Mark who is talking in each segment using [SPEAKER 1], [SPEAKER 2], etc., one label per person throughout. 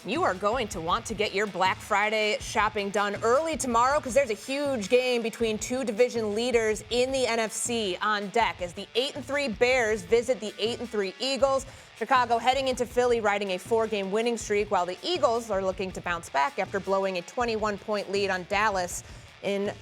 [SPEAKER 1] You are going to want to get your Black Friday shopping done early tomorrow because there's a huge game between two division leaders in the NFC on deck as the 8-3 Bears visit the 8-3 Eagles. Chicago heading into Philly riding a 4-game winning streak while the Eagles are looking to bounce back after blowing a 21-point lead on Dallas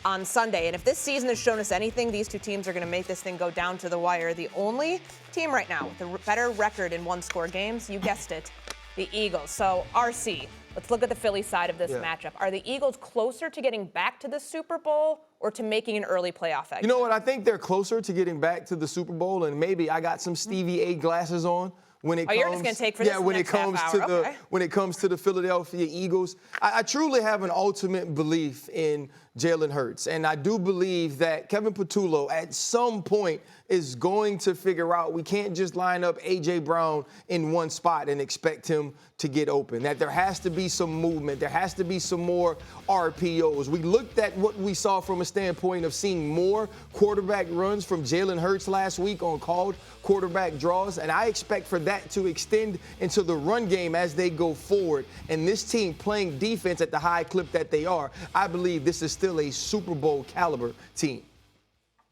[SPEAKER 1] on Sunday. And if this season has shown us anything, these two teams are going to make this thing go down to the wire. The only team right now with a better record in one-score games, you guessed it, the Eagles. So, RC, let's look at the Philly side of this matchup. Are the Eagles closer to getting back to the Super Bowl or to making an early playoff exit?
[SPEAKER 2] You know what? I think they're closer to getting back to the Super Bowl, and maybe I got some Stevie A glasses on. When it comes,
[SPEAKER 1] you're just going to take for this
[SPEAKER 2] when
[SPEAKER 1] next
[SPEAKER 2] it comes
[SPEAKER 1] half
[SPEAKER 2] to
[SPEAKER 1] hour.
[SPEAKER 2] the when it comes to the Philadelphia Eagles, I truly have an ultimate belief in Jalen Hurts, and I do believe that Kevin Patullo at some point is going to figure out we can't just line up A.J. Brown in one spot and expect him to get open, that there has to be some movement, there has to be some more RPOs. We looked at what we saw from a standpoint of seeing more quarterback runs from Jalen Hurts last week on called quarterback draws, and I expect for that to extend into the run game as they go forward. And this team playing defense at the high clip that they are, I believe this is still a Super Bowl caliber team.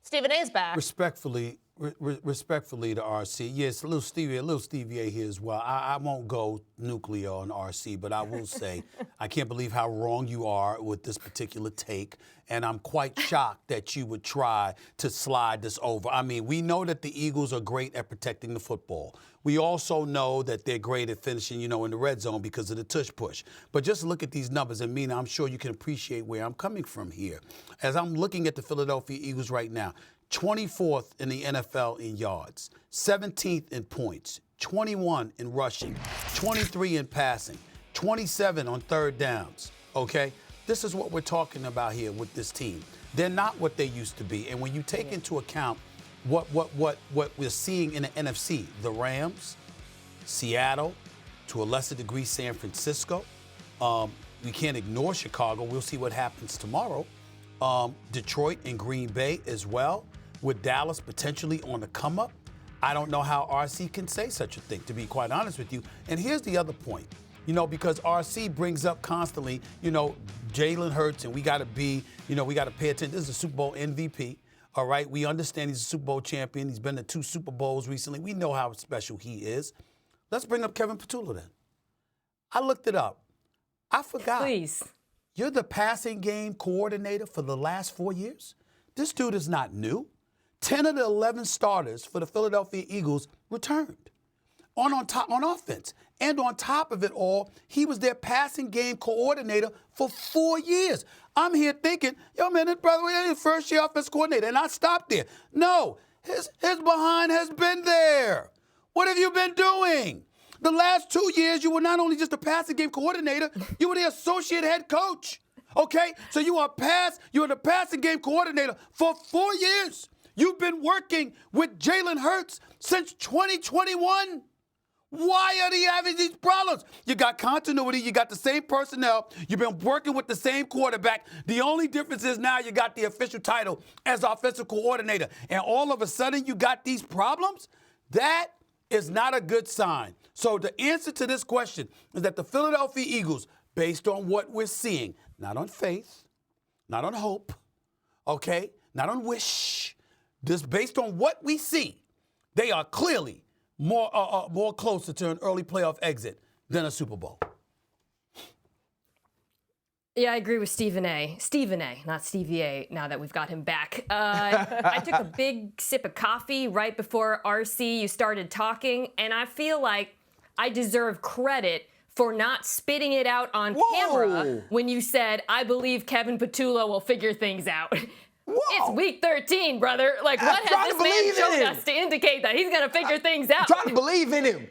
[SPEAKER 1] Stephen A is back.
[SPEAKER 3] Respectfully to RC, yes, a little Stevie A here as well. I won't go nuclear on RC, but I will say I can't believe how wrong you are with this particular take, and I'm quite shocked that you would try to slide this over. I mean, we know that the Eagles are great at protecting the football. We also know that they're great at finishing, in the red zone because of the tush push. But just look at these numbers, and Mina, I'm sure you can appreciate where I'm coming from here. As I'm looking at the Philadelphia Eagles right now, 24th in the NFL in yards, 17th in points, 21 in rushing, 23 in passing, 27 on third downs, okay? This is what we're talking about here with this team. They're not what they used to be. And when you take into account what we're seeing in the NFC, the Rams, Seattle, to a lesser degree San Francisco, we can't ignore Chicago. We'll see what happens tomorrow. Detroit and Green Bay as well, with Dallas potentially on the come up. I don't know how RC can say such a thing, to be quite honest with you. And here's the other point, because RC brings up constantly, Jalen Hurts, and we got to pay attention. This is a Super Bowl MVP, all right? We understand he's a Super Bowl champion. He's been to 2 Super Bowls recently. We know how special he is. Let's bring up Kevin Patullo then. I looked it up. I forgot.
[SPEAKER 1] Please.
[SPEAKER 3] You're the passing game coordinator for the last 4 years? This dude is not new. 10 of the 11 starters for the Philadelphia Eagles returned on offense. And on top of it all, he was their passing game coordinator for 4 years. I'm here thinking, man, this brother was his first year offense coordinator, and I stopped there. No, his behind has been there. What have you been doing? The last 2 years, you were not only just a passing game coordinator, you were the associate head coach. Okay? So you are the passing game coordinator for 4 years. You've been working with Jalen Hurts since 2021. Why are they having these problems? You got continuity. You got the same personnel. You've been working with the same quarterback. The only difference is now you got the official title as offensive coordinator. And all of a sudden you got these problems? That is not a good sign. So the answer to this question is that the Philadelphia Eagles, based on what we're seeing, not on faith, not on hope, okay, not on wish, just based on what we see, they are clearly more closer to an early playoff exit than a Super Bowl.
[SPEAKER 4] Yeah, I agree with Stephen A. Stephen A., not Stevie A, now that we've got him back. I took a big sip of coffee right before RC, you started talking, and I feel like I deserve credit for not spitting it out on camera when you said, I believe Kevin Patullo will figure things out.
[SPEAKER 2] Whoa.
[SPEAKER 4] It's week 13, brother. Like, what has this man shown us to indicate that he's going to figure things out?
[SPEAKER 2] Try to believe in him.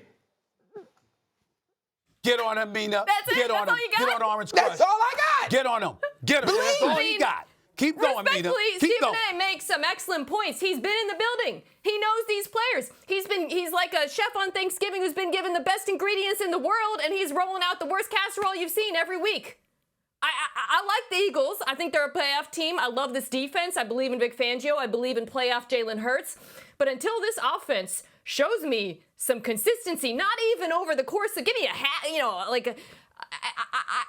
[SPEAKER 3] Get on him, Mina.
[SPEAKER 4] That's it?
[SPEAKER 3] Get on
[SPEAKER 4] That's all
[SPEAKER 3] him.
[SPEAKER 4] you got?
[SPEAKER 3] Get on Orange Crush.
[SPEAKER 2] That's all I got.
[SPEAKER 3] Get on him. Get him. That's all he got. Keep going, Mina.
[SPEAKER 4] Respectfully,
[SPEAKER 3] Keep
[SPEAKER 4] Stephen
[SPEAKER 3] going.
[SPEAKER 4] A. makes some excellent points. He's been in the building. He knows these players. He's like a chef on Thanksgiving who's been given the best ingredients in the world, and he's rolling out the worst casserole you've seen every week. I like the Eagles. I think they're a playoff team. I love this defense. I believe in Vic Fangio. I believe in playoff Jalen Hurts. But until this offense shows me some consistency, not even over the course of, give me a hat,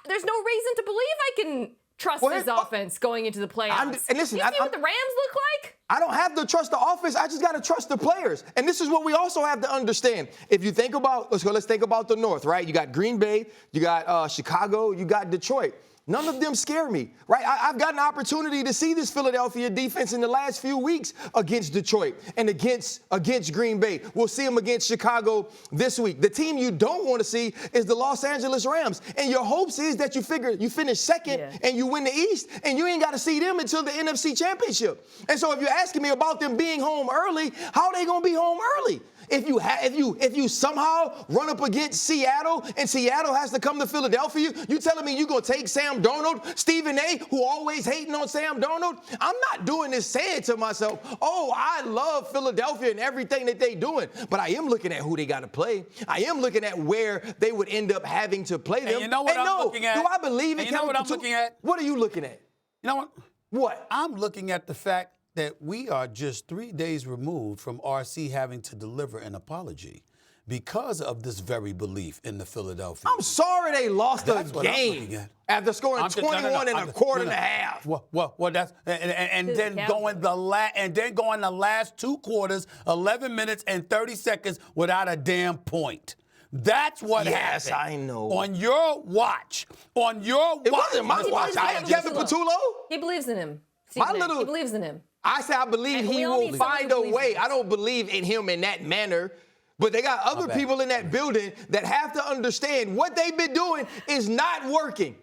[SPEAKER 4] there's no reason to believe I can trust this offense going into the playoffs.
[SPEAKER 2] And listen,
[SPEAKER 4] you see what the Rams look like?
[SPEAKER 2] I don't have to trust the offense. I just got to trust the players. And this is what we also have to understand. If you think about, let's think about the North, right? You got Green Bay, you got Chicago, you got Detroit. None of them scare me, right? I've got an opportunity to see this Philadelphia defense in the last few weeks against Detroit and against Green Bay. We'll see them against Chicago this week. The team you don't want to see is the Los Angeles Rams. And your hopes is that you finish second and you win the East, and you ain't got to see them until the NFC Championship. And so if you're asking me about them being home early, how are they going to be home early? If you somehow run up against Seattle and Seattle has to come to Philadelphia, you telling me you're going to take Sam Darnold, Stephen A., who always hating on Sam Darnold? I'm not doing this saying to myself, oh, I love Philadelphia and everything that they doing. But I am looking at who they got to play. I am looking at where they would end up having to play them.
[SPEAKER 3] And you know what I'm looking at?
[SPEAKER 2] Do I believe in Kevin Patullo?
[SPEAKER 3] You know what I'm looking at?
[SPEAKER 2] What are you looking at?
[SPEAKER 3] You know what?
[SPEAKER 2] What?
[SPEAKER 3] I'm looking at the fact that we are just 3 days removed from RC having to deliver an apology because of this very belief in the Philadelphia.
[SPEAKER 2] I'm sorry they lost the game after scoring 21 in a quarter and a half.
[SPEAKER 3] Well, that's and then going the last 2 quarters, 11 minutes and 30 seconds without a damn point. That's what happened.
[SPEAKER 2] Yes, I know.
[SPEAKER 3] On your watch. It
[SPEAKER 2] wasn't my watch. I am Kevin Patullo.
[SPEAKER 4] He believes in him. He believes in him.
[SPEAKER 2] I say I believe he will find a way. I don't believe in him in that manner. But they got other people in that building that have to understand what they've been doing is not working.